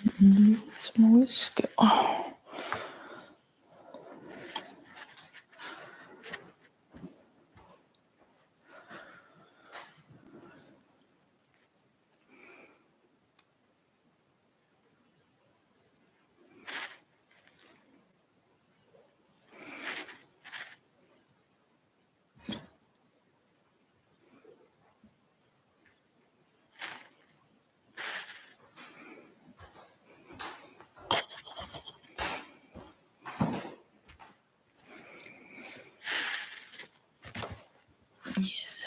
En lille smule skæv. Yes.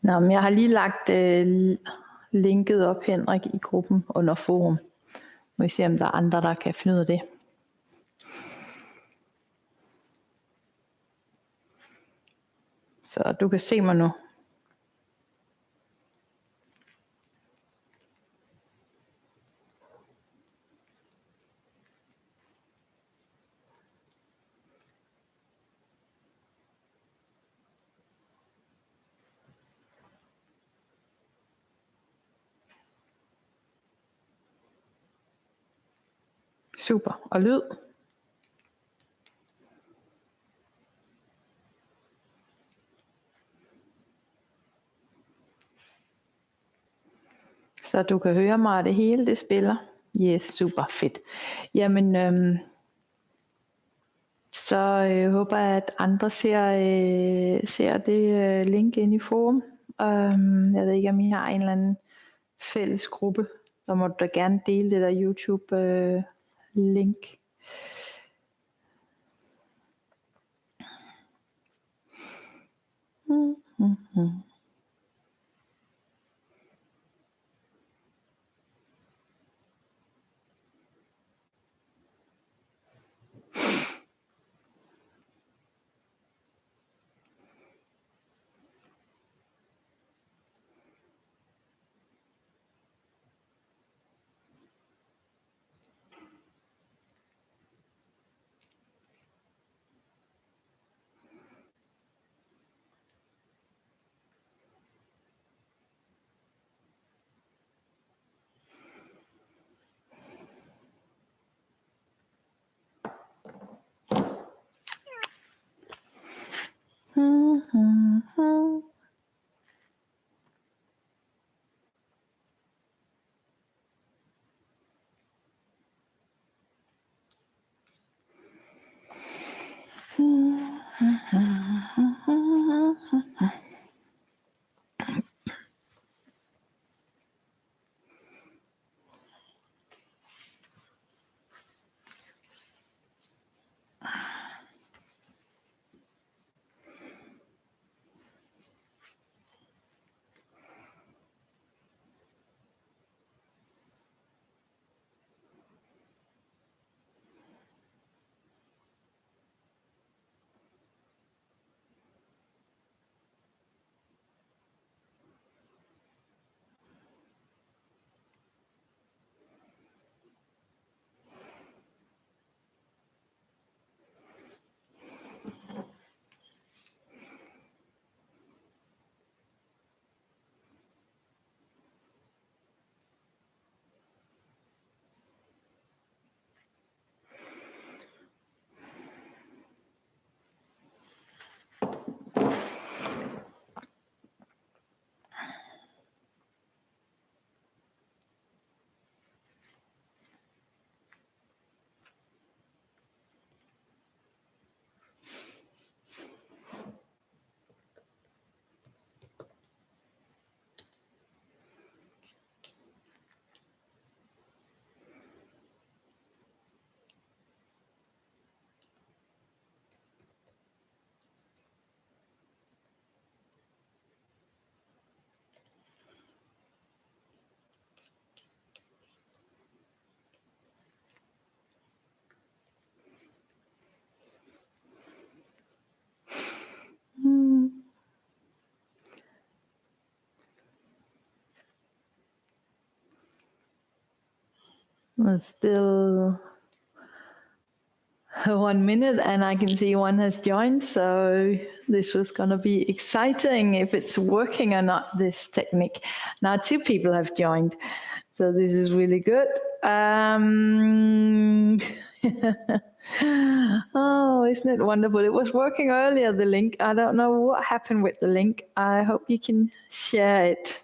Nå, men jeg har lige lagt linket op, Henrik, i gruppen under forum. Må vi se, om der er andre, der kan finde ud af det. Så du kan se mig nu. Super. Og lyd? Så du kan høre mig, og det hele det spiller? Yes, super fedt. Jamen, så håber jeg, at andre ser det link ind i forum. Jeg ved ikke, om I har en eller anden fælles gruppe. Så må du da gerne dele det der YouTube-link. Still 1 minute and I can see one has joined, so this was going to be exciting if it's working or not, this technique. Now 2 people have joined, so this is really good. Oh, isn't it wonderful? It was working earlier, the link. I don't know what happened with the link. I hope you can share it.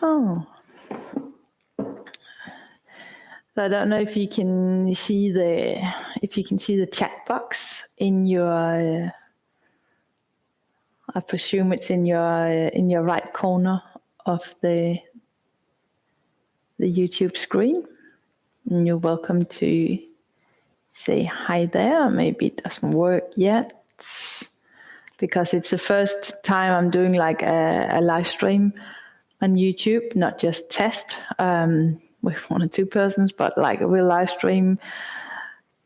Oh. So I don't know if you can see the chat box in your. I presume it's in your right corner of the YouTube screen. And you're welcome to say hi there. Maybe it doesn't work yet because it's the first time I'm doing like a live stream on YouTube, not just test with 1 or 2 persons, but like a real live stream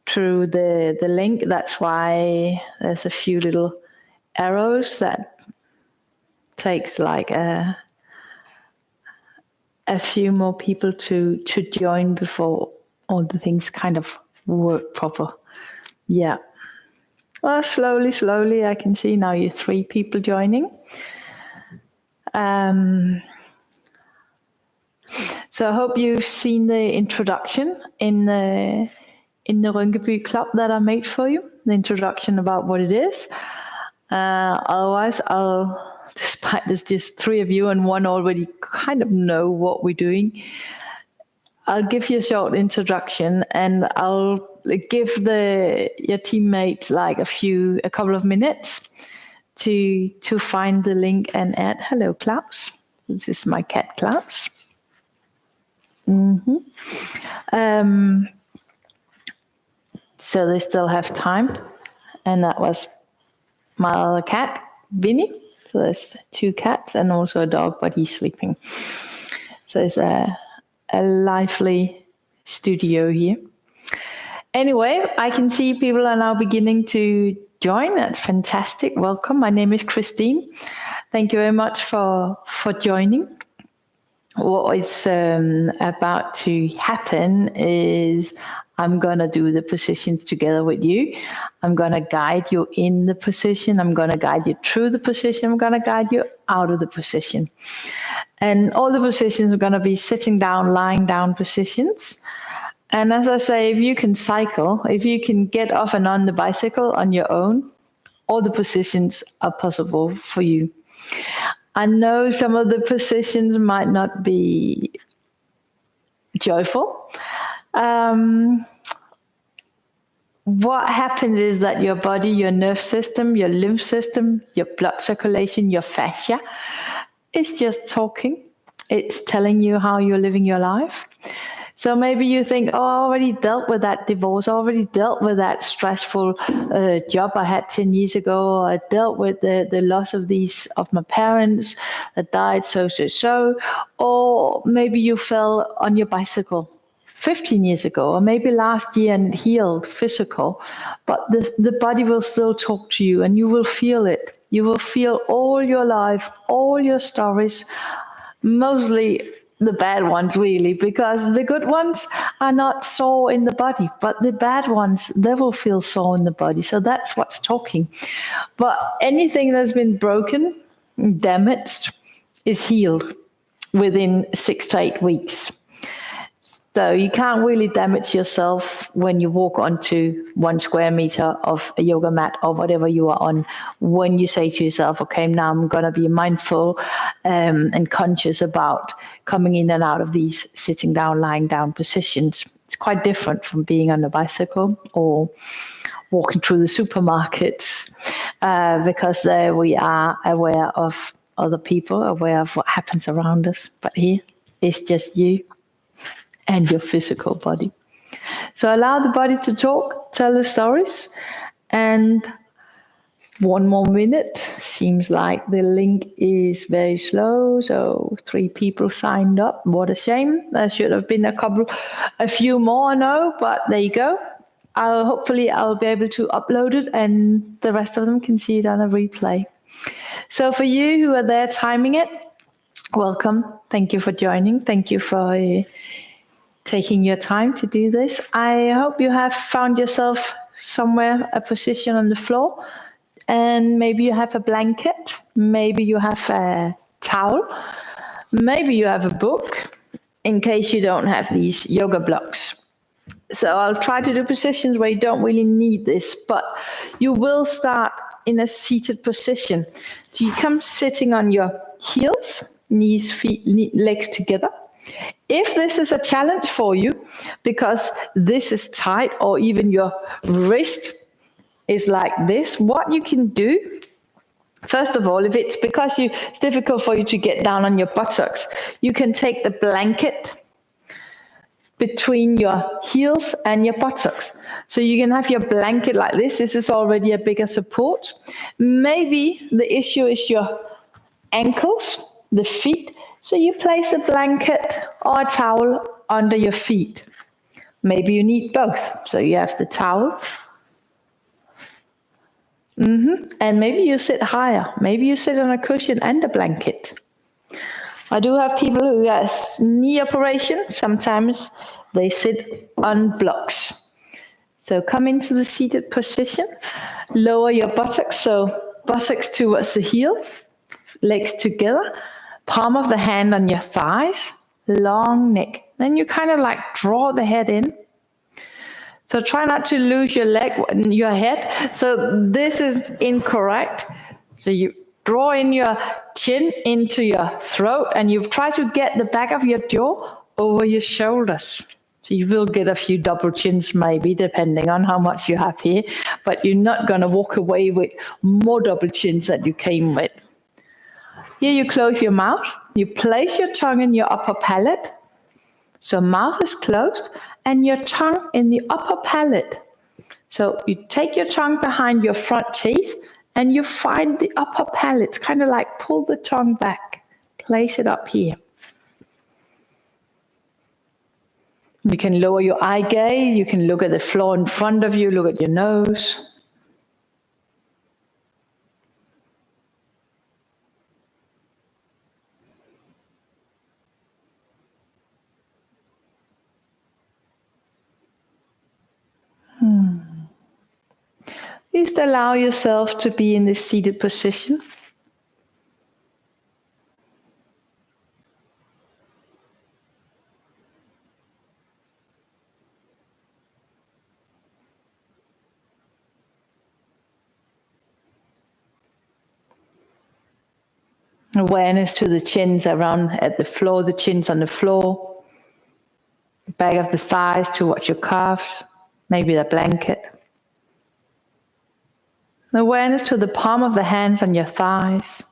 through the link. That's why there's a few little arrows that takes like a few more people to join before all the things kind of work proper. Yeah. Well, slowly, I can see now you're 3 people joining. So I hope you've seen the introduction in the Rynkeby Club that I made for you, the introduction about what it is. Otherwise, despite there's just 3 of you and 1 already kind of know what we're doing, I'll give you a short introduction, and I'll give your teammates like a couple of minutes to find the link and add. Hello, Klaus. This is my cat, Klaus. So they still have time, and that was my other cat, Vinny. So there's 2 cats and also a dog, but he's sleeping. So it's a lively studio here. Anyway, I can see people are now beginning to join. That's fantastic. Welcome. My name is Christine. Thank you very much for joining. What is about to happen is I'm going to do the positions together with you. I'm going to guide you in the position. I'm going to guide you through the position. I'm going to guide you out of the position. And all the positions are going to be sitting down, lying down positions. And as I say, if you can cycle, if you can get off and on the bicycle on your own, all the positions are possible for you. I know some of the positions might not be joyful. What happens is that your body, your nerve system, your lymph system, your blood circulation, your fascia, it's just talking. It's telling you how you're living your life. So maybe you think, oh, I already dealt with that divorce. I already dealt with that stressful job I had 10 years ago. I dealt with the loss of my parents that died so. Or maybe you fell on your bicycle 15 years ago, or maybe last year and it healed physical. But the body will still talk to you, and you will feel it. You will feel all your life, all your stories, mostly the bad ones, really, because the good ones are not sore in the body, but the bad ones, they will feel sore in the body. So that's what's talking. But anything that's been broken, damaged, is healed within 6 to 8 weeks. So you can't really damage yourself when you walk onto 1 square meter of a yoga mat or whatever you are on, when you say to yourself, okay, now I'm going to be mindful and conscious about coming in and out of these sitting down, lying down positions. It's quite different from being on a bicycle or walking through the supermarket, because there we are aware of other people, aware of what happens around us. But here it's just you and your physical body. So allow the body to talk, tell the stories. And 1 more minute. Seems like the link is very slow. So 3 people signed up. What a shame. There should have been a few more, I know, but there you go. Hopefully I'll be able to upload it and the rest of them can see it on a replay. So for you who are there timing it, welcome. Thank you for joining. Thank you for taking your time to do this. I hope you have found yourself somewhere, a position on the floor, and maybe you have a blanket, maybe you have a towel, maybe you have a book, in case you don't have these yoga blocks. So I'll try to do positions where you don't really need this, but you will start in a seated position. So you come sitting on your heels, knees, feet, legs together. If this is a challenge for you, because this is tight or even your wrist is like this, what you can do, first of all, if it's because it's difficult for you to get down on your buttocks, you can take the blanket between your heels and your buttocks. So you can have your blanket like this. This is already a bigger support. Maybe the issue is your ankles, the feet. So you place a blanket or a towel under your feet. Maybe you need both. So you have the towel. And maybe you sit higher. Maybe you sit on a cushion and a blanket. I do have people who have knee operation. Sometimes they sit on blocks. So come into the seated position. Lower your buttocks. So buttocks towards the heel. Legs together. Palm of the hand on your thighs. Long neck. Then you kind of like draw the head in. So try not to lose your head. So this is incorrect. So you draw in your chin into your throat and you try to get the back of your jaw over your shoulders. So you will get a few double chins maybe, depending on how much you have here, but you're not going to walk away with more double chins than you came with. Here you close your mouth. You place your tongue in your upper palate. So mouth is closed and your tongue in the upper palate. So you take your tongue behind your front teeth and you find the upper palate, kind of like pull the tongue back, place it up here. You can lower your eye gaze, you can look at the floor in front of you, look at your nose. Just allow yourself to be in this seated position. Awareness to the chins around at the floor, the chins on the floor, the back of the thighs towards your calves, maybe the blanket. Awareness to the palm of the hands on your thighs.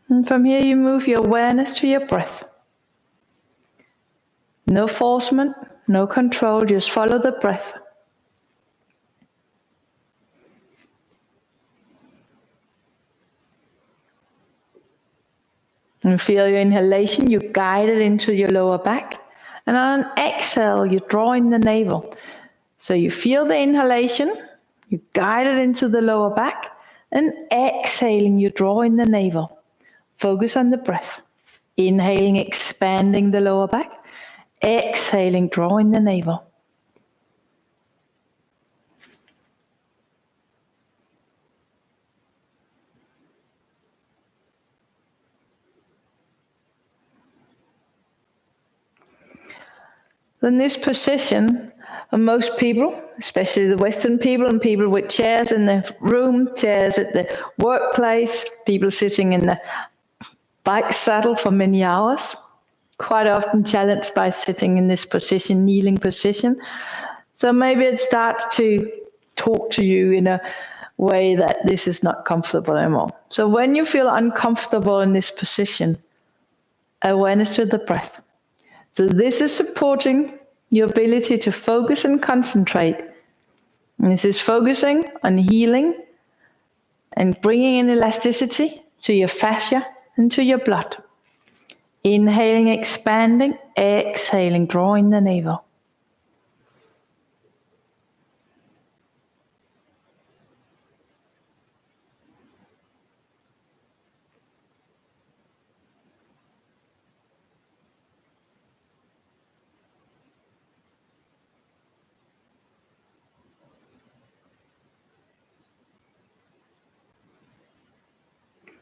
And from here you move your awareness to your breath. No forcement, no control, just follow the breath. And feel your inhalation, you guide it into your lower back. And on an exhale, you draw in the navel. So you feel the inhalation, you guide it into the lower back. And exhaling, you draw in the navel. Focus on the breath. Inhaling, expanding the lower back. Exhaling, drawing the navel. In this position, most people, especially the Western people and people with chairs in the room, chairs at the workplace, people sitting in the bike saddle for many hours, quite often challenged by sitting in this position, kneeling position. So maybe it starts to talk to you in a way that this is not comfortable anymore. So when you feel uncomfortable in this position, awareness to the breath. So this is supporting your ability to focus and concentrate. And this is focusing on healing and bringing in elasticity to your fascia and to your blood. Inhaling, expanding, exhaling, drawing the navel.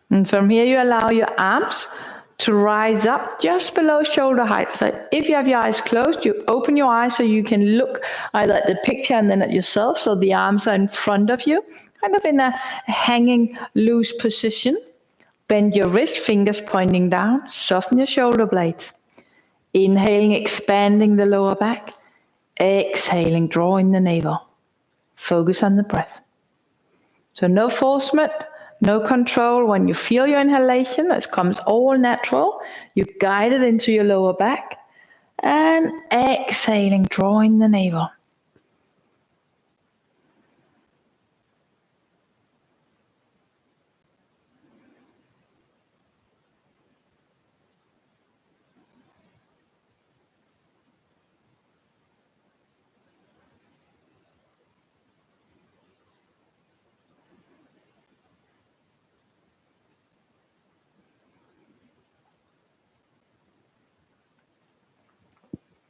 And from here you allow your arms to rise up just below shoulder height. So if you have your eyes closed, you open your eyes so you can look either at the picture and then at yourself. So the arms are in front of you, kind of in a hanging loose position. Bend your wrist, fingers pointing down. Soften your shoulder blades. Inhaling, expanding the lower back. Exhaling, drawing the navel. Focus on the breath. So no forcement. No control. When you feel your inhalation, it comes all natural. You guide it into your lower back. And exhaling, drawing the navel.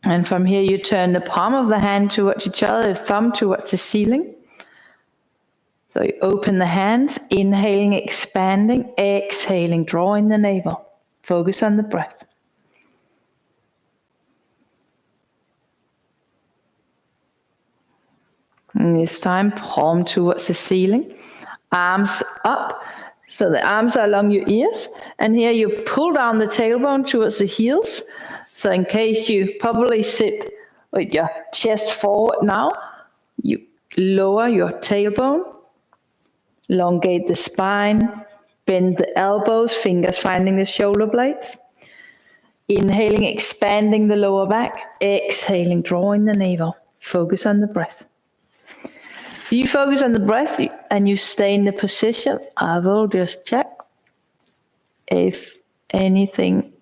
And from here, you turn the palm of the hand towards each other, the thumb towards the ceiling. So you open the hands, inhaling, expanding, exhaling, drawing the navel. Focus on the breath. And this time, palm towards the ceiling, arms up. So the arms are along your ears. And here you pull down the tailbone towards the heels. So in case you probably sit with your chest forward now, you lower your tailbone, elongate the spine, bend the elbows, fingers finding the shoulder blades. Inhaling, expanding the lower back. Exhaling, drawing the navel. Focus on the breath. So you focus on the breath and you stay in the position. I will just check if anything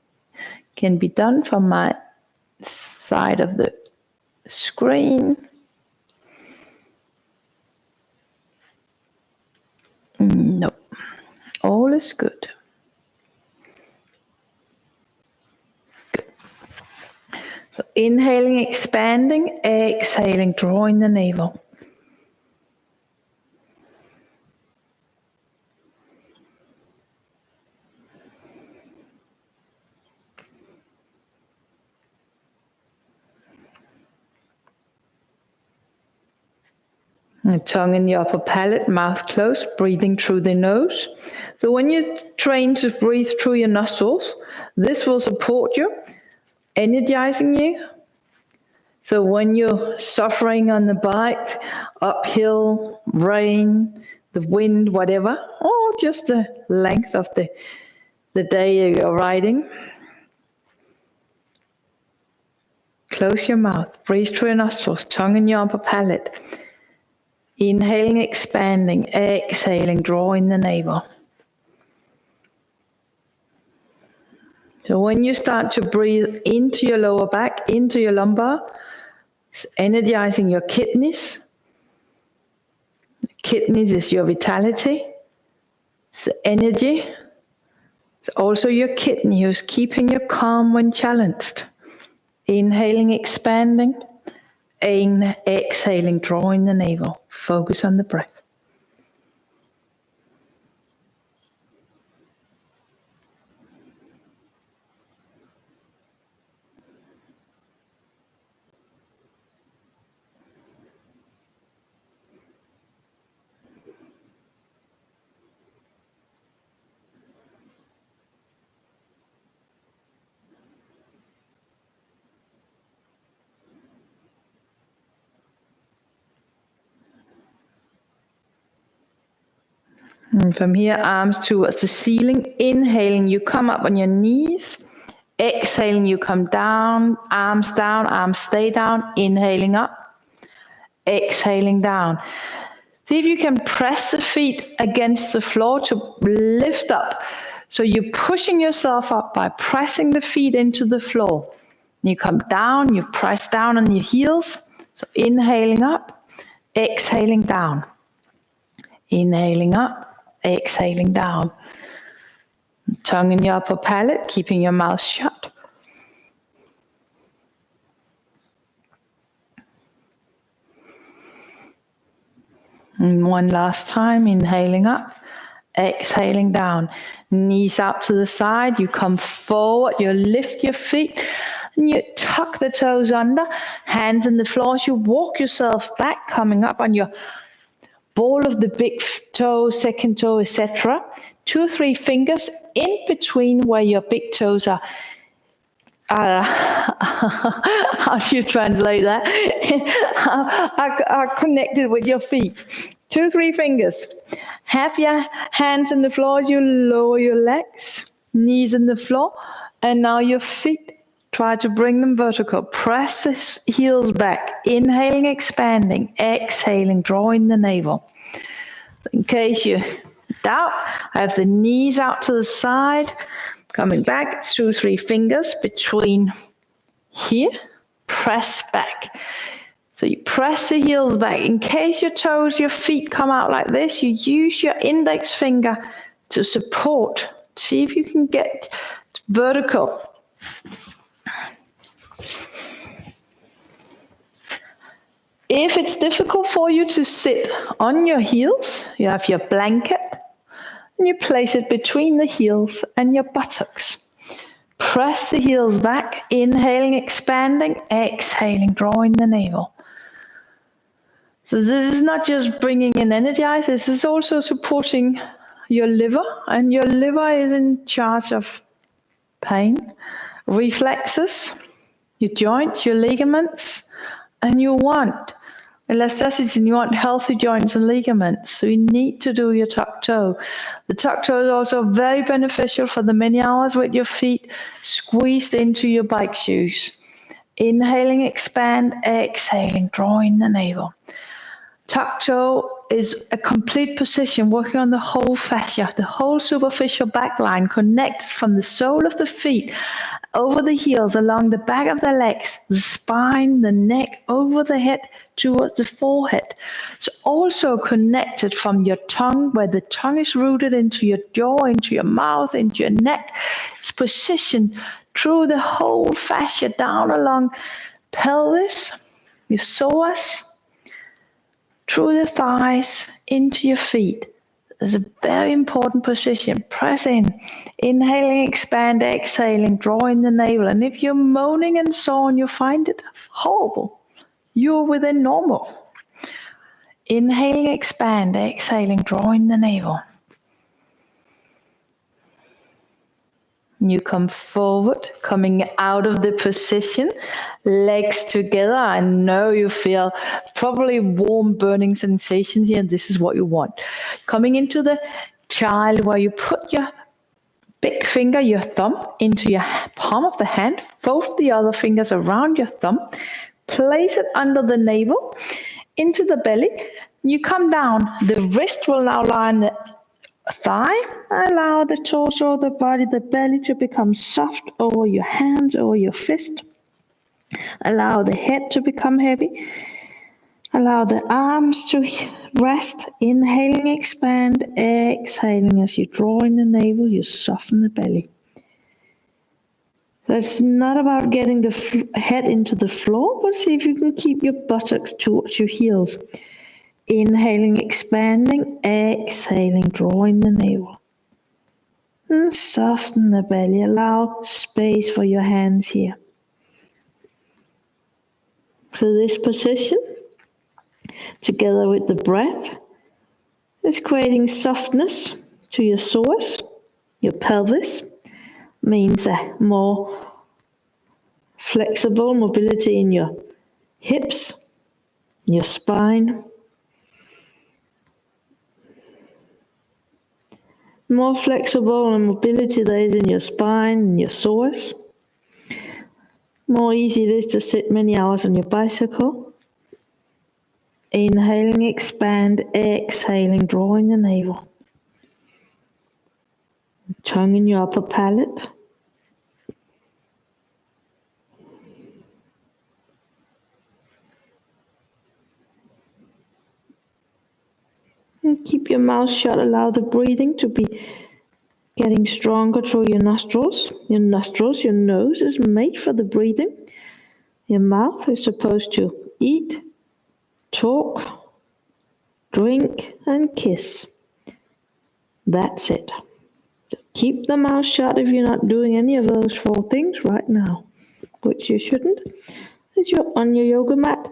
can be done from my side of the screen. No, all is good. Good. So inhaling, expanding, exhaling, drawing the navel. The tongue in the upper palate, mouth closed, breathing through the nose. So when you train to breathe through your nostrils, this will support you, energizing you. So when you're suffering on the bike, uphill, rain, the wind, whatever, or just the length of the day you're riding, close your mouth, breathe through your nostrils, tongue in your upper palate. Inhaling, expanding, exhaling, drawing the navel. So when you start to breathe into your lower back, into your lumbar, it's energizing your kidneys. Kidneys is your vitality. It's the energy. It's also your kidney who's keeping you calm when challenged. Inhaling, expanding. Exhaling, drawing the navel. Focus on the breath. And from here, arms towards the ceiling. Inhaling, you come up on your knees. Exhaling, you come down, arms stay down. Inhaling up, exhaling down. See if you can press the feet against the floor to lift up. So you're pushing yourself up by pressing the feet into the floor. You come down, you press down on your heels. So inhaling up, exhaling down. Inhaling up. Exhaling down. Tongue in your upper palate, keeping your mouth shut. And one last time, inhaling up, exhaling down. Knees out to the side, you come forward, you lift your feet, and you tuck the toes under, hands on the floor as you walk yourself back, coming up on your ball of the big toe, second toe, etc. 2 or 3 fingers in between where your big toes are. How do you translate that? Are connected with your feet. 2 or 3 fingers. Have your hands on the floor as you lower your legs, knees on the floor, and now your feet. Try to bring them vertical. Press the heels back. Inhaling, expanding. Exhaling, drawing the navel. In case you doubt, I have the knees out to the side. Coming back, 2 or 3 fingers between here. Press back. So you press the heels back. In case your toes, your feet come out like this, you use your index finger to support. See if you can get vertical. If it's difficult for you to sit on your heels, you have your blanket and you place it between the heels and your buttocks. Press the heels back, inhaling, expanding, exhaling, drawing the navel. So this is not just bringing in energy, this is also supporting your liver, and your liver is in charge of pain, reflexes, your joints, your ligaments, and you want elasticity, and you want healthy joints and ligaments. So you need to do your tuck toe. The tuck toe is also very beneficial for the many hours with your feet squeezed into your bike shoes. Inhaling, expand, exhaling, drawing the navel. Tuck toe is a complete position working on the whole fascia, the whole superficial back line, connected from the sole of the feet over the heels, along the back of the legs, the spine, the neck, over the head, towards the forehead. It's also connected from your tongue, where the tongue is rooted, into your jaw, into your mouth, into your neck. It's positioned through the whole fascia, down along pelvis, your psoas, through the thighs, into your feet. It's a very important position. Press in. Inhaling, expand, exhaling, drawing the navel. And if you're moaning and so on, you find it horrible, you're within normal. Inhaling, expand, exhaling, drawing the navel. You come forward, coming out of the position, legs together. I know you feel probably warm, burning sensations here, and this is what you want. Coming into the child, where you put your big finger, your thumb, into your palm of the hand, fold the other fingers around your thumb, place it under the navel, into the belly. You come down. The wrist will now lie on the thigh. Allow the torso, the body, the belly to become soft over your hands, over your fist. Allow the head to become heavy. Allow the arms to rest. Inhaling, expand, exhaling. As you draw in the navel, you soften the belly. So it's not about getting the head into the floor, but see if you can keep your buttocks towards your heels. Inhaling, expanding, exhaling, drawing the navel. And soften the belly. Allow space for your hands here. So this position, together with the breath, is creating softness to your psoas, your pelvis. Means a more flexible mobility in your hips, your spine. More flexible and mobility there is in your spine and your psoas. More easy it is to sit many hours on your bicycle. Inhaling, expand, exhaling, drawing the navel. Tongue in your upper palate. And keep your mouth shut. Allow the breathing to be getting stronger through your nostrils. Your nostrils, your nose is made for the breathing. Your mouth is supposed to eat, talk, drink, and kiss. That's it. So keep the mouth shut if you're not doing any of those 4 things right now, which you shouldn't, as you're on your yoga mat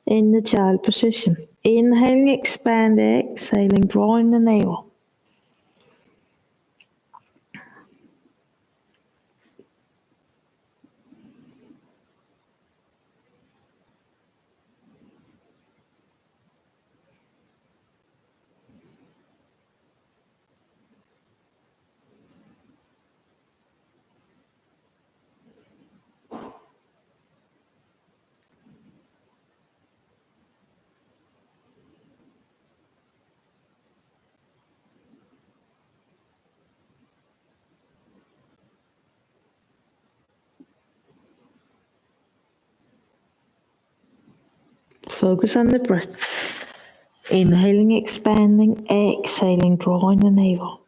in the child position. Inhaling, expand, exhaling, drawing the navel. Focus on the breath. Inhaling, expanding, exhaling, drawing the navel.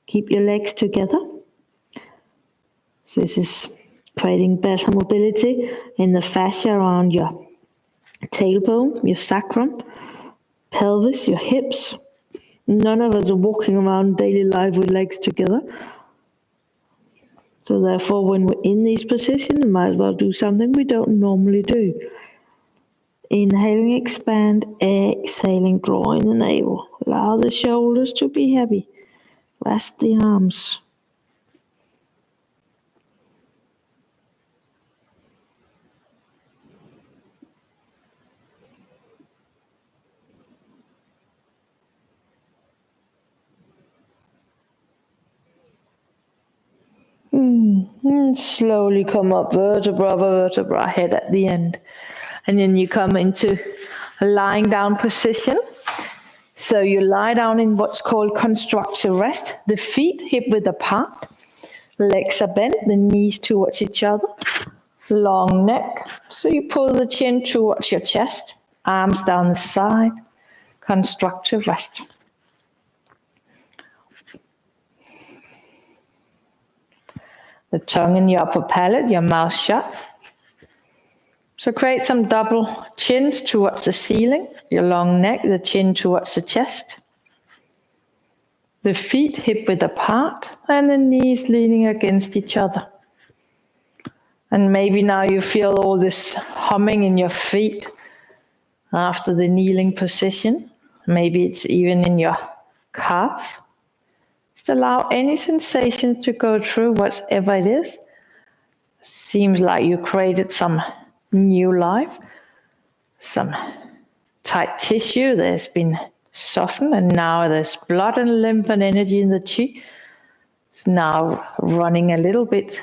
Keep your legs together. This is creating better mobility in the fascia around your tailbone, your sacrum, pelvis, your hips. None of us are walking around daily life with legs together. So therefore, when we're in these positions, we might as well do something we don't normally do. Inhaling, expand, exhaling, draw in the navel. Allow the shoulders to be heavy. Rest the arms. And slowly come up vertebra by vertebra, head at the end. And then you come into a lying down position. So you lie down in what's called constructive rest. The feet hip width apart. Legs are bent, the knees towards each other. Long neck. So you pull the chin towards your chest. Arms down the side. Constructive rest. The tongue in your upper palate, your mouth shut. So create some double chins towards the ceiling, your long neck, the chin towards the chest. The feet hip width apart and the knees leaning against each other. And maybe now you feel all this humming in your feet after the kneeling position. Maybe it's even in your calves. Just allow any sensation to go through, whatever it is. Seems like you created some new life, some tight tissue that has been softened, and now there's blood and lymph and energy in the chi. It's now running a little bit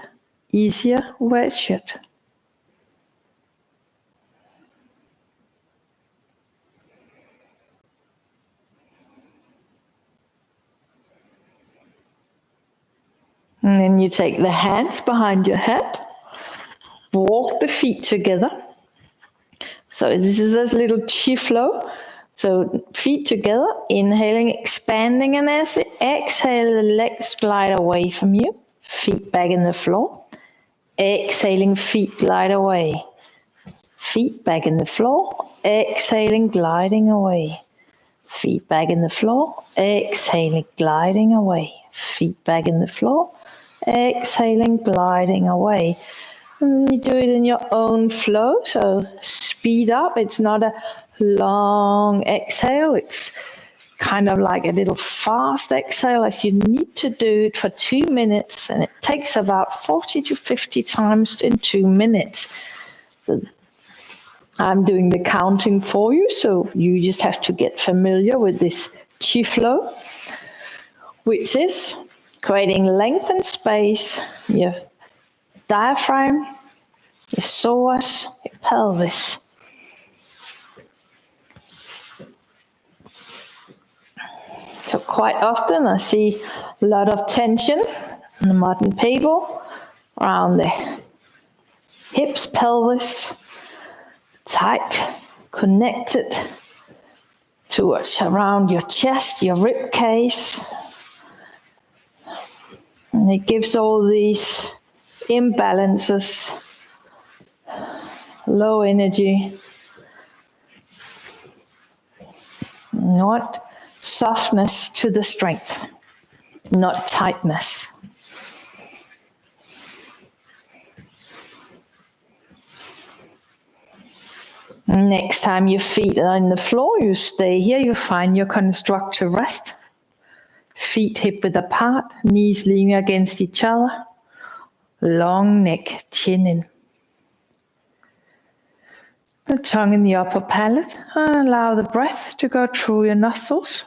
easier where it should. And then you take the hands behind your head, walk the feet together. So this is a little chi flow. So feet together, inhaling, expanding, and as you exhale, the legs glide away from you. Feet back in the floor. Exhaling, feet glide away. Feet back in the floor. Exhaling, gliding away. Feet back in the floor. Exhaling, gliding away. Feet back in the floor. Exhaling, gliding away. And you do it in your own flow, so speed up. It's not a long exhale. It's kind of like a little fast exhale, as you need to do it for 2 minutes, and it takes about 40 to 50 times in 2 minutes. So I'm doing the counting for you, so you just have to get familiar with this chi flow, which is creating length and space, your diaphragm, your psoas, your pelvis. So quite often I see a lot of tension on the modern people around the hips, pelvis, tight, connected towards around your chest, your rib cage. And it gives all these imbalances, low energy, not softness to the strength, not tightness. Next time your feet are on the floor, you stay here, you find your constructive rest. Feet hip width apart, knees leaning against each other. Long neck, chin in. The tongue in the upper palate, and allow the breath to go through your nostrils.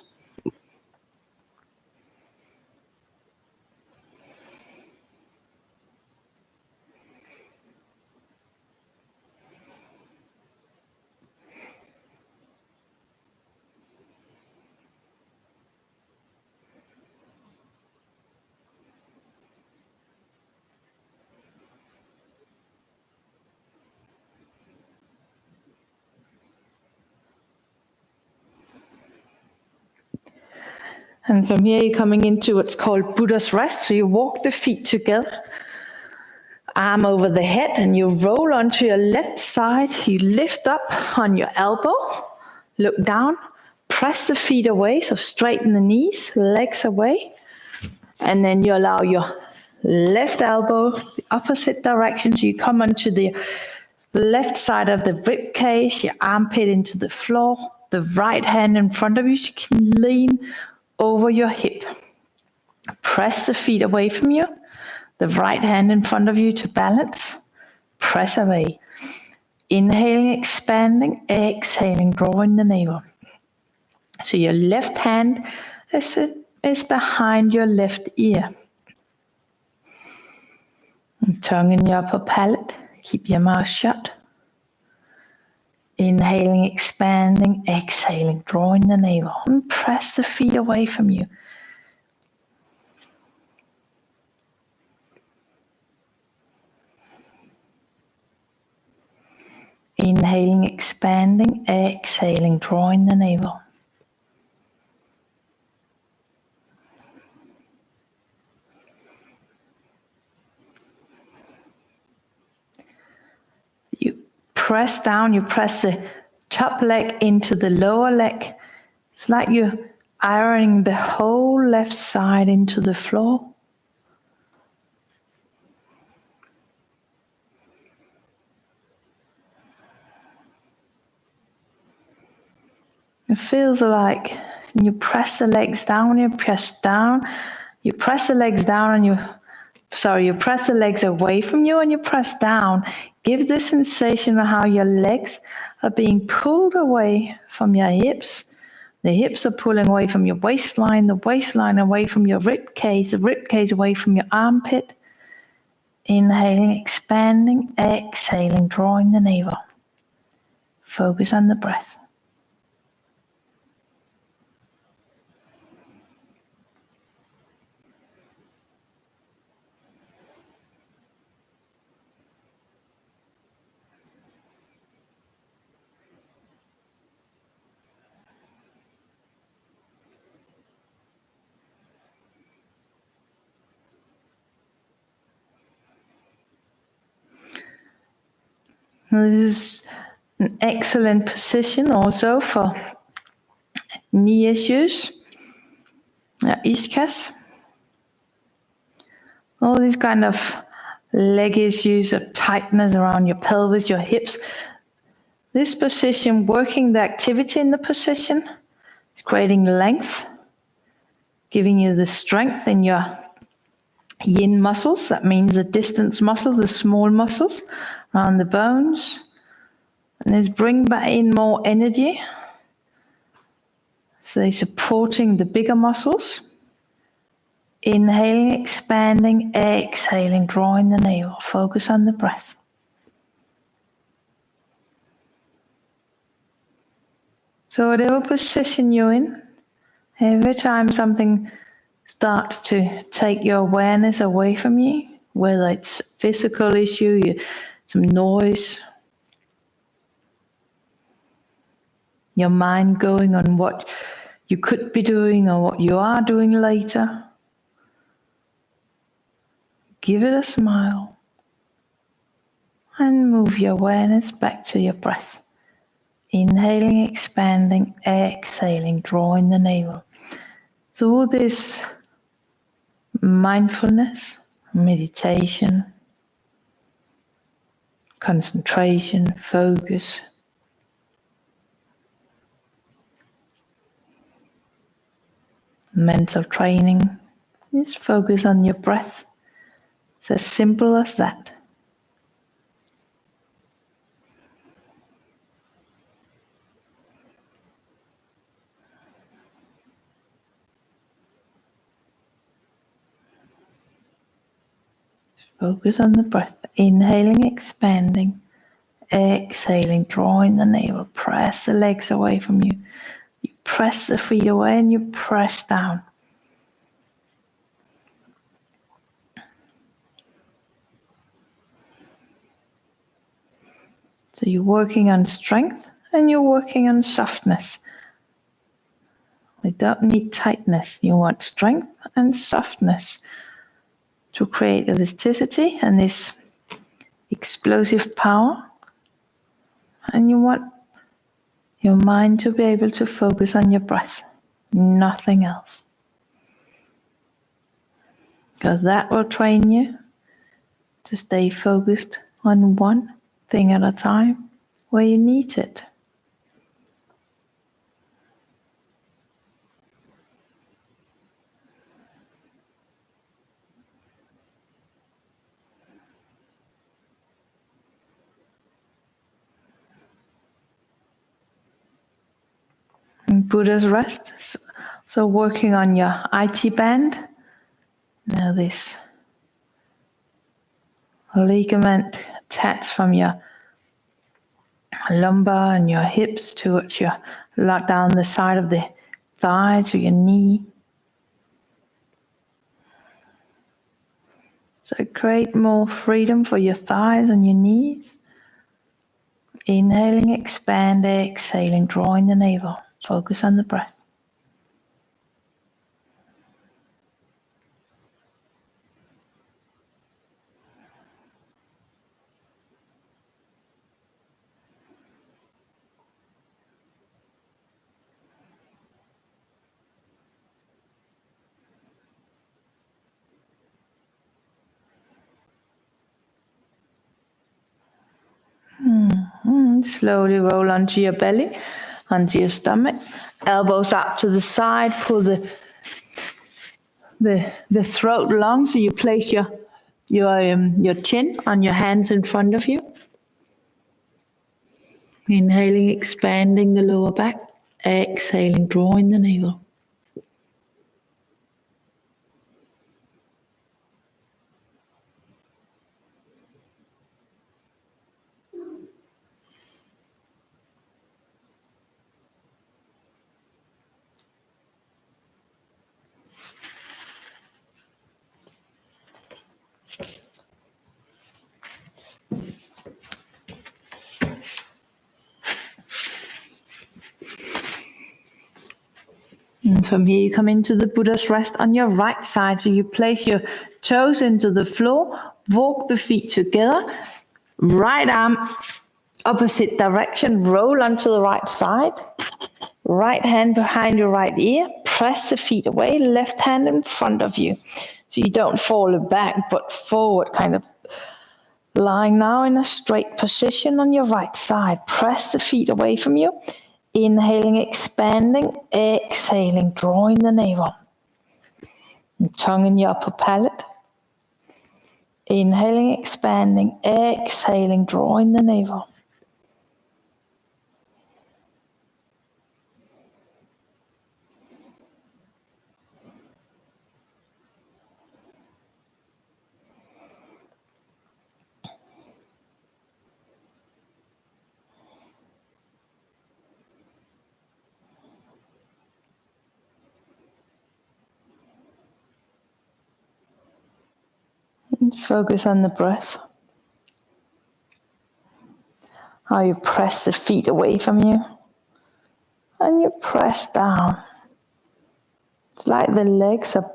And from here you're coming into what's called Buddha's rest. So you walk the feet together. arm over the head and you roll onto your left side. You lift up on your elbow, look down, press the feet away, so straighten the knees, legs away. And then you allow your left elbow the opposite direction. So you come onto the left side of the rib cage, your armpit into the floor, the right hand in front of you. So you can lean over your hip. Press the feet away from you. The right hand in front of you to balance. Press away. Inhaling, expanding, exhaling, drawing the navel. So your left hand is behind your left ear. Tongue in your upper palate. Keep your mouth shut. Inhaling, expanding, exhaling, drawing the navel. And press the feet away from you. Inhaling, expanding, exhaling, drawing the navel. You press down, you press the top leg into the lower leg. It's like you're ironing the whole left side into the floor. It feels like you press the legs down, you press down, you press the legs down and you press the legs away from you and you press down. Give the sensation of how your legs are being pulled away from your hips. The hips are pulling away from your waistline, the waistline away from your rib cage, the rib cage away from your armpit. Inhaling, expanding, exhaling, drawing the navel. Focus on the breath. This is an excellent position also for knee issues, ischias. All these kind of leg issues of tightness around your pelvis, your hips. This position, working the activity in the position, is creating length, giving you the strength in your yin muscles. That means the distance muscles, the small muscles around the bones. And it's bring back in more energy. So they're supporting the bigger muscles. Inhaling, expanding, exhaling, drawing the navel. Focus on the breath. So whatever position you're in, every time something starts to take your awareness away from you, whether it's a physical issue, some noise, your mind going on what you could be doing or what you are doing later, give it a smile and move your awareness back to your breath. Inhaling, expanding, exhaling, drawing the navel. So all this mindfulness, meditation, concentration, focus, mental training, just focus on your breath. It's as simple as that. Focus on the breath. Inhaling, expanding, exhaling, drawing the navel. Press the legs away from you. You press the feet away and you press down. So you're working on strength and you're working on softness. We don't need tightness. You want strength and softness to create elasticity and this explosive power, and you want your mind to be able to focus on your breath, nothing else. Because that will train you to stay focused on one thing at a time where you need it. And Buddha's rest, so working on your IT band. Now this ligament attached from your lumbar and your hips towards your down the side of the thigh to your knee. So create more freedom for your thighs and your knees. Inhaling, expand, exhaling, drawing the navel. Focus on the breath. Slowly roll onto your belly, onto your stomach. Elbows out to the side. Pull the throat long, so you place your chin on your hands in front of you. Inhaling, expanding the lower back. Exhaling, drawing the navel. And from here you come into the Buddha's rest on your right side. So you place your toes into the floor, walk the feet together, right arm opposite direction, roll onto the right side, right hand behind your right ear, press the feet away, left hand in front of you. So you don't fall back but forward, kind of lying now in a straight position on your right side. Press the feet away from you. Inhaling, expanding, exhaling, drawing the navel. And tongue in your upper palate. Inhaling, expanding, exhaling, drawing the navel. And focus on the breath. How you press the feet away from you. And you press down. It's like the legs are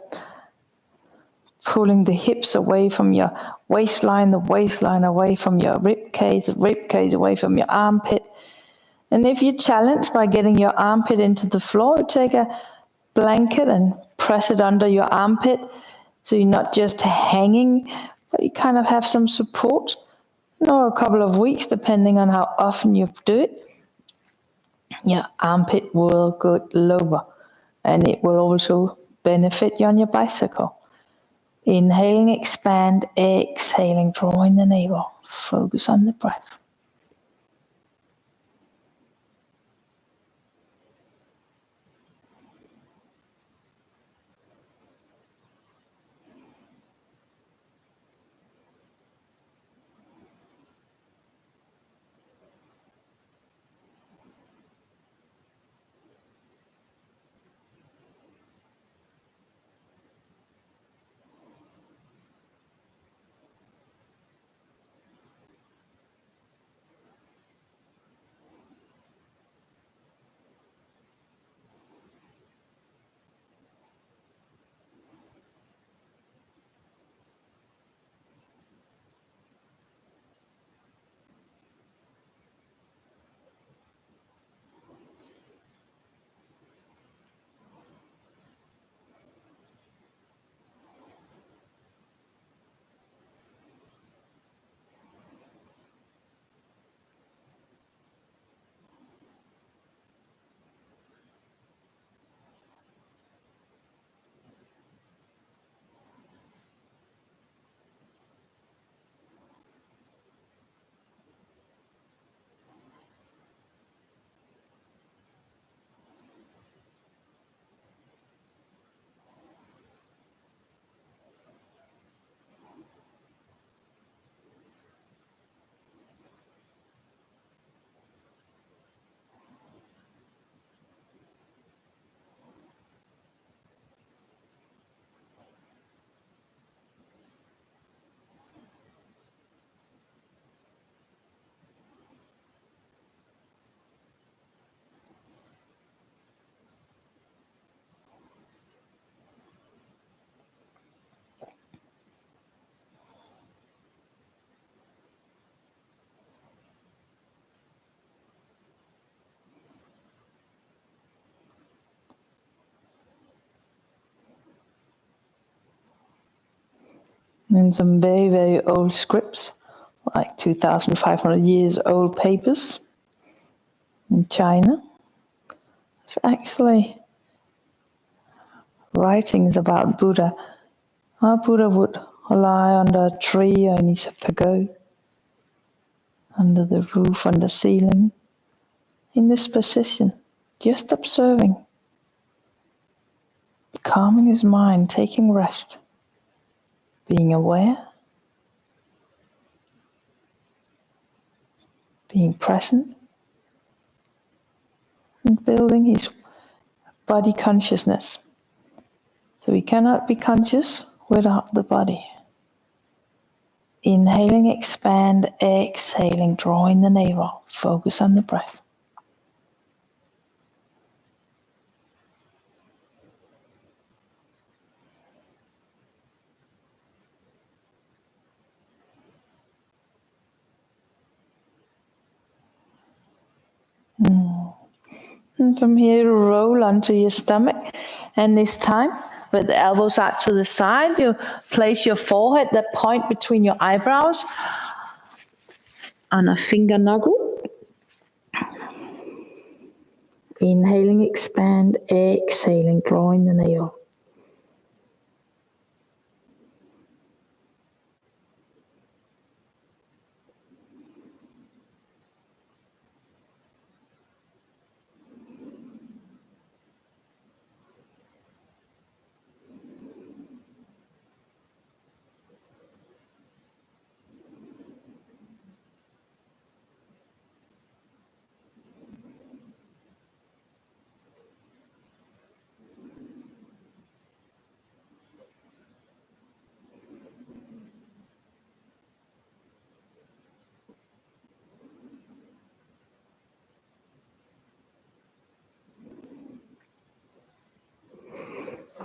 pulling the hips away from your waistline, the waistline away from your rib cage, the rib cage away from your armpit. And if you're challenged by getting your armpit into the floor, take a blanket and press it under your armpit so you're not just hanging, but you kind of have some support. A couple of weeks, depending on how often you do it, your armpit will go lower, and it will also benefit you on your bicycle. Inhaling, expand, exhaling, drawing the navel. Focus on the breath. And some very, very old scripts, like 2,500 years old papers in China. It's actually writings about Buddha. How Buddha would lie under a tree or in his pagoda, under the roof, on the ceiling, in this position, just observing, calming his mind, taking rest, being aware, being present, and building his body consciousness. So we cannot be conscious without the body. Inhaling, expand, exhaling, drawing the navel, focus on the breath. And from here, you roll onto your stomach, and this time, with the elbows out to the side, you place your forehead, the point between your eyebrows, on a finger knuckle. Inhaling, expand, exhaling, drawing the navel.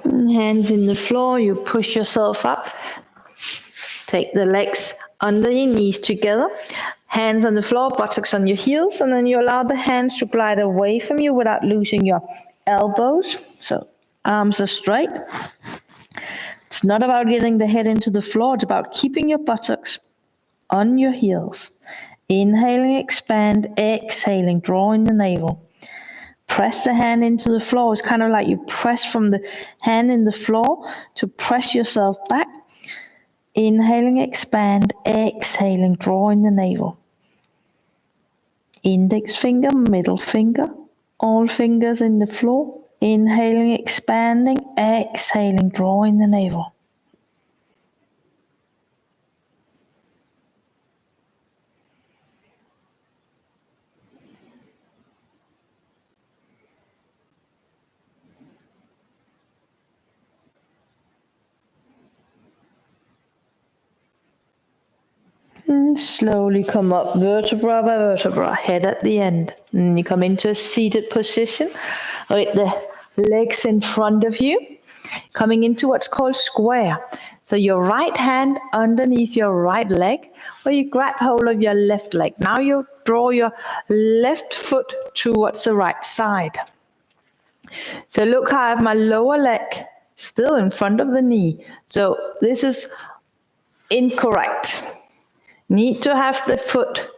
Hands in the floor, you push yourself up. Take the legs under your knees together. Hands on the floor, buttocks on your heels, and then you allow the hands to glide away from you without losing your elbows. So arms are straight. It's not about getting the head into the floor, it's about keeping your buttocks on your heels. Inhaling, expand, exhaling, drawing the navel. Press the hand into the floor. It's kind of like you press from the hand in the floor to press yourself back. Inhaling, expand, exhaling, drawing the navel. Index finger, middle finger, all fingers in the floor. Inhaling, expanding, exhaling, drawing the navel. And slowly come up vertebra by vertebra, head at the end. And you come into a seated position with the legs in front of you, coming into what's called square. So your right hand underneath your right leg, or you grab hold of your left leg. Now you draw your left foot towards the right side. So look how I have my lower leg still in front of the knee. So this is incorrect. Need to have the foot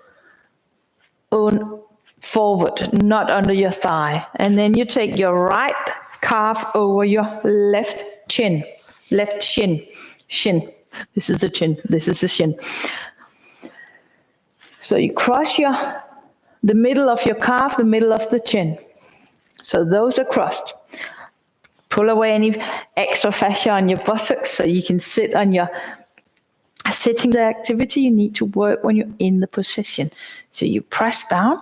on forward, not under your thigh. And then you take your right calf over your left chin. Left shin. Shin. This is the chin. This is the shin. So you cross the middle of your calf, the middle of the chin. So those are crossed. Pull away any extra fascia on your buttocks so you can sit on your sitting the activity you need to work when you're in the position. So you press down,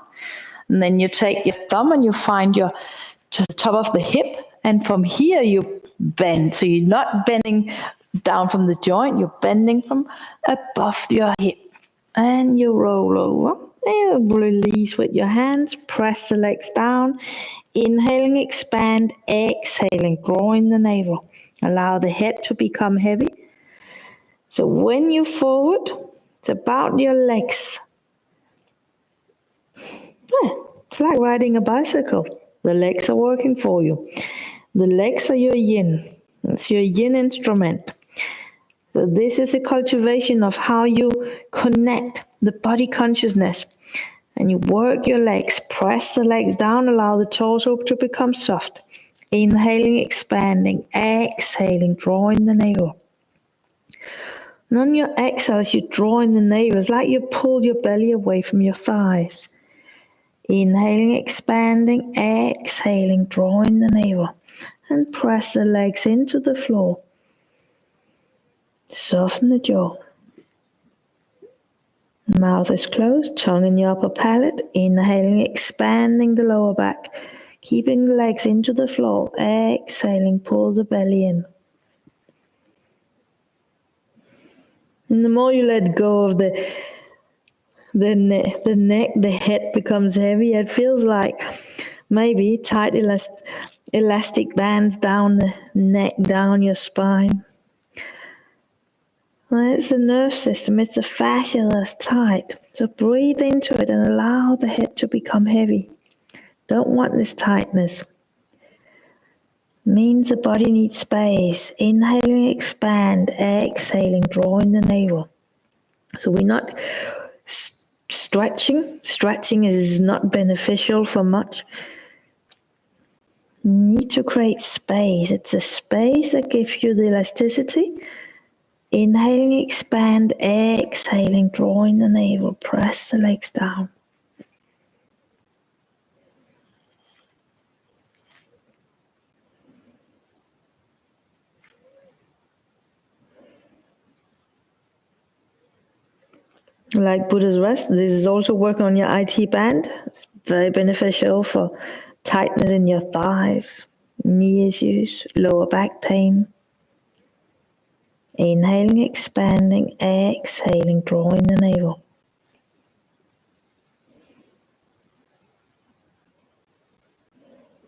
and then you take your thumb and you find to the top of the hip, and from here you bend. So you're not bending down from the joint, you're bending from above your hip. And you roll over, and you release with your hands, press the legs down, inhaling, expand, exhaling, drawing the navel. Allow the head to become heavy. So when you forward, it's about your legs. It's like riding a bicycle. The legs are working for you. The legs are your yin. It's your yin instrument. So this is a cultivation of how you connect the body consciousness. And you work your legs, press the legs down, allow the torso to become soft. Inhaling, expanding, exhaling, drawing the navel. And on your exhale, as you draw in the navel, it's like you pull your belly away from your thighs. Inhaling, expanding, exhaling, drawing the navel. And press the legs into the floor. Soften the jaw. Mouth is closed, tongue in your upper palate. Inhaling, expanding the lower back. Keeping the legs into the floor. Exhaling, pull the belly in. And the more you let go of the neck, the head becomes heavy. It feels like maybe tight elastic bands down the neck, down your spine. Well, it's the nerve system, it's the fascia that's tight. So breathe into it and allow the head to become heavy. Don't want this tightness. Means the body needs space. Inhaling, expand, exhaling, drawing the navel. So we're not stretching. Stretching is not beneficial for much. You need to create space. It's a space that gives you the elasticity. Inhaling, expand, exhaling, drawing the navel. Press the legs down. Like Buddha's rest, this is also working on your IT band. It's very beneficial for tightness in your thighs, knee issues, lower back pain. Inhaling, expanding, exhaling, drawing the navel.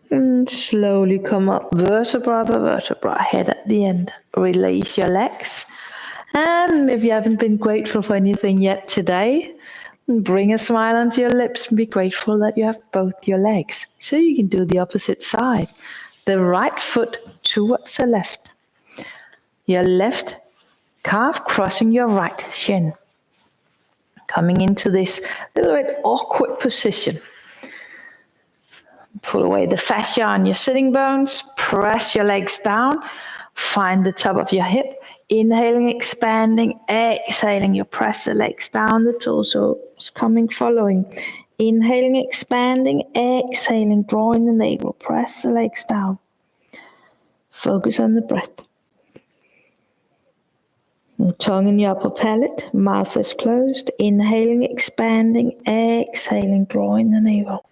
And slowly come up vertebra by vertebra, head at the end. Release your legs. And if you haven't been grateful for anything yet today, bring a smile onto your lips and be grateful that you have both your legs. So you can do the opposite side. The right foot towards the left. Your left calf crossing your right shin. Coming into this little bit awkward position. Pull away the fascia on your sitting bones. Press your legs down. Find the top of your hip. Inhaling, expanding, exhaling. You press the legs down. The torso is coming, following. Inhaling, expanding, exhaling, drawing the navel. Press the legs down. Focus on the breath. And tongue in your upper palate. Mouth is closed. Inhaling, expanding, exhaling, drawing the navel.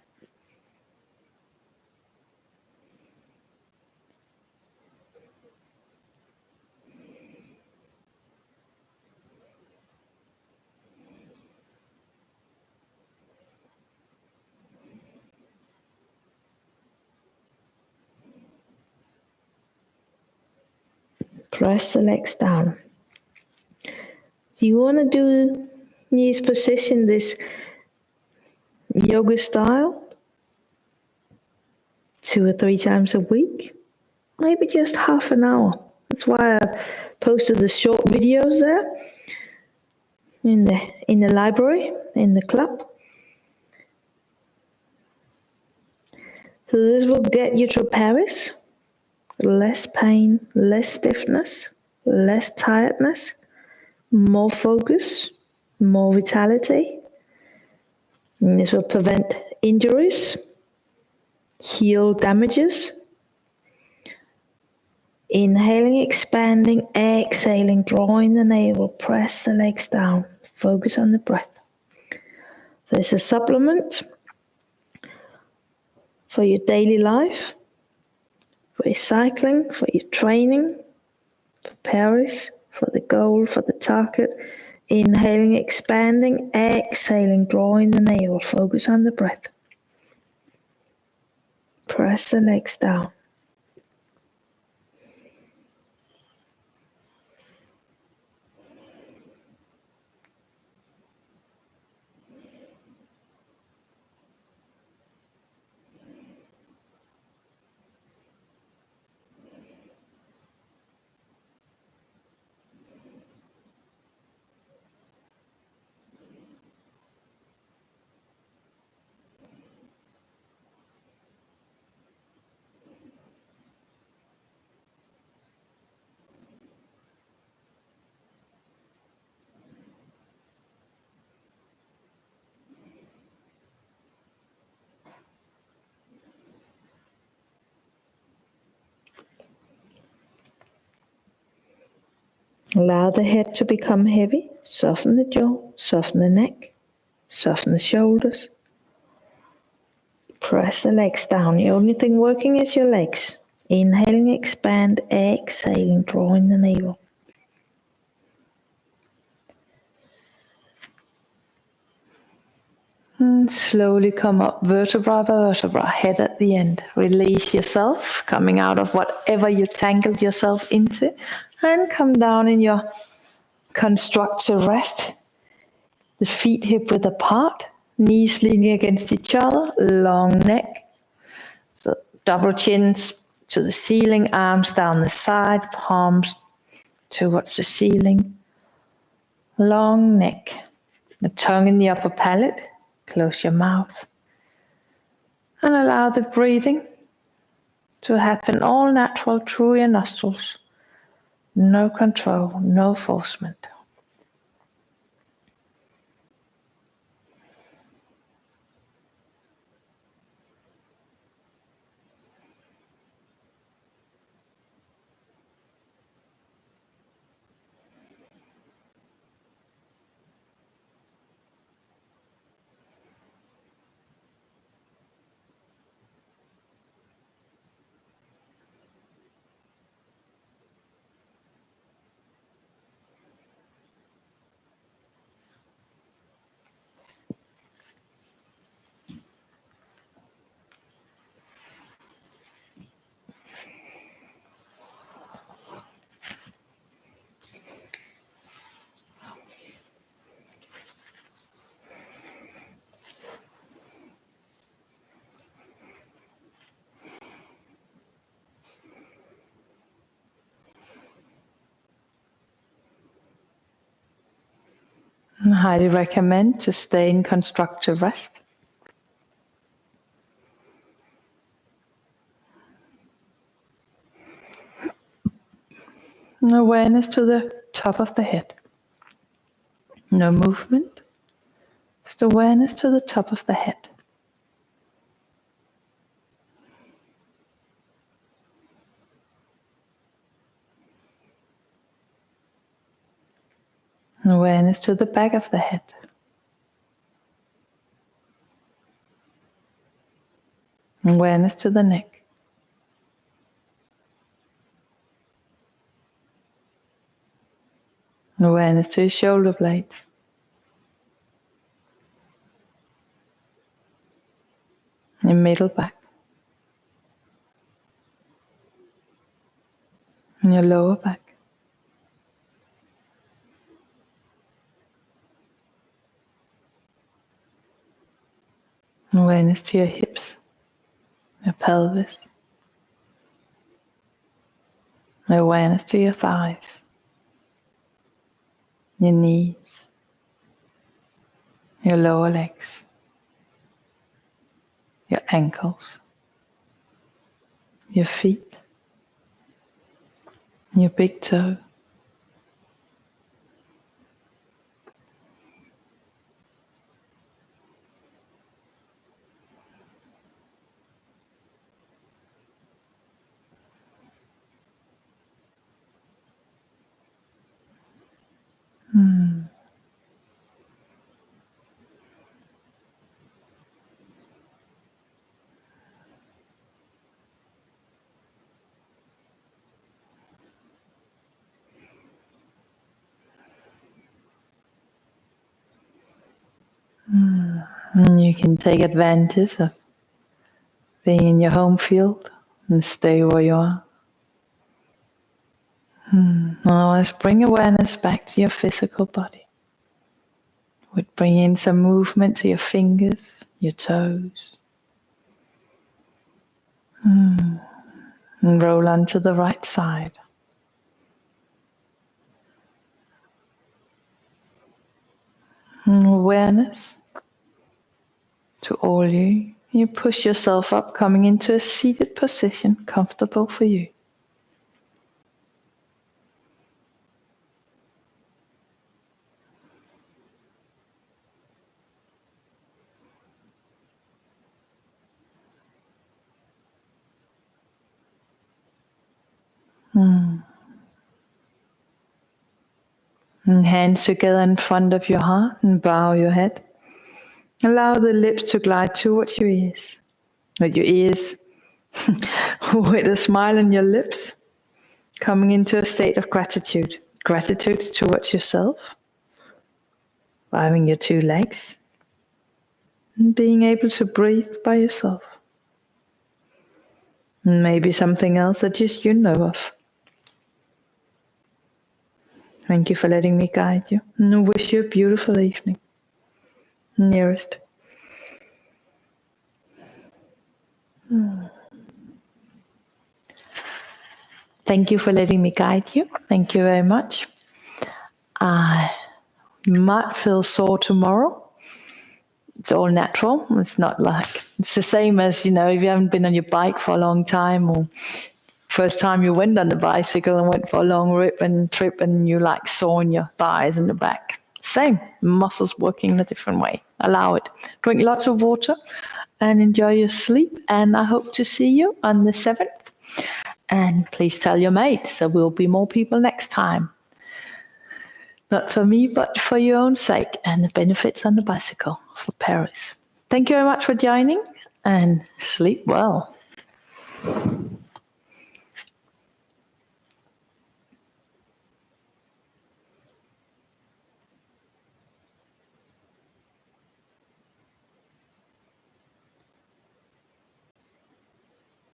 Press the legs down. Do you want to do these positions, this yoga style, 2 or 3 times a week? Maybe just half an hour. That's why I've posted the short videos there in the library, in the club. So this will get you to Paris. Less pain, less stiffness, less tiredness, more focus, more vitality. And this will prevent injuries, heal damages. Inhaling, expanding, exhaling, drawing the navel, press the legs down, focus on the breath. So it's a supplement for your daily life, for your cycling, for your training, for Paris, for the goal, for the target. Inhaling, expanding, exhaling, drawing the navel, focus on the breath. Press the legs down. Allow the head to become heavy. Soften the jaw, soften the neck, soften the shoulders. Press the legs down. The only thing working is your legs. Inhaling, expand, exhaling, drawing the navel. And slowly come up vertebra by vertebra, head at the end. Release yourself, coming out of whatever you tangled yourself into, and come down in your constructive rest. The feet hip width apart, knees leaning against each other, long neck. So double chins to the ceiling, arms down the side, palms towards the ceiling. Long neck. The tongue in the upper palate. Close your mouth. And allow the breathing to happen all natural through your nostrils. No control, no forcement. I highly recommend to stay in constructive rest. Awareness to the top of the head. No movement, just awareness to the top of the head. Awareness to the back of the head. Awareness to the neck. Awareness to your shoulder blades. Your middle back. And your lower back. Awareness to your hips, your pelvis. Awareness to your thighs, your knees, your lower legs, your ankles, your feet, your big toe. And you can take advantage of being in your home field and stay where you are. Otherwise, bring awareness back to your physical body. Would bring in some movement to your fingers, your toes. And roll onto the right side. And awareness to all you. You push yourself up, coming into a seated position, comfortable for you. And hands together in front of your heart and bow your head. Allow the lips to glide towards your ears. With your ears with a smile on your lips. Coming into a state of gratitude. Gratitude towards yourself. Having your two legs. And being able to breathe by yourself. And maybe something else that just you know of. Thank you for letting me guide you. And I wish you a beautiful evening. Nearest. Thank you for letting me guide you. Thank you very much. I might feel sore tomorrow. It's all natural. It's not like, it's the same as, if you haven't been on your bike for a long time, or first time you went on the bicycle and went for a long trip and you like sore in your thighs and the back. Same, muscles working in a different way. Allow it. Drink lots of water and enjoy your sleep. And I hope to see you on the 7th. And please tell your mates, so we'll be more people next time. Not for me, but for your own sake and the benefits on the bicycle for Paris. Thank you very much for joining and sleep well.